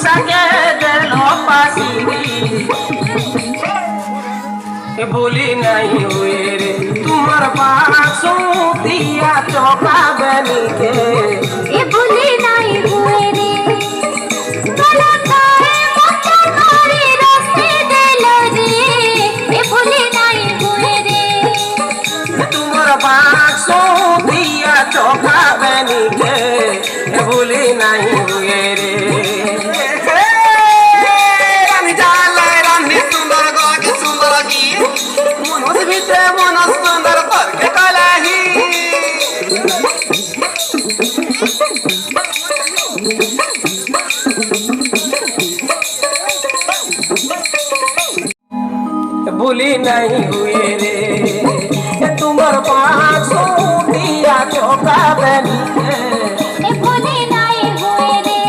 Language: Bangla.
সাকে দেল পাশি ভুলি নাই হুয়ে রে তোমার পাশো দিয়া চকা বেনিকে ভুলি নাই হুয়ে রে বাক্সো দিয়া চোখা বেনিকে ভুলি নাই হুয়ে রে রানী জালায় রানী সুন্দর গকে সুন্দর কি মনস ভিতরে মনস সুন্দর পরকে কলাহি ভুলি নাই হুয়ে রে তোমার পাঁচশো দিয়া চোখা বেনিকে ভুলি নাই হুয়ে রে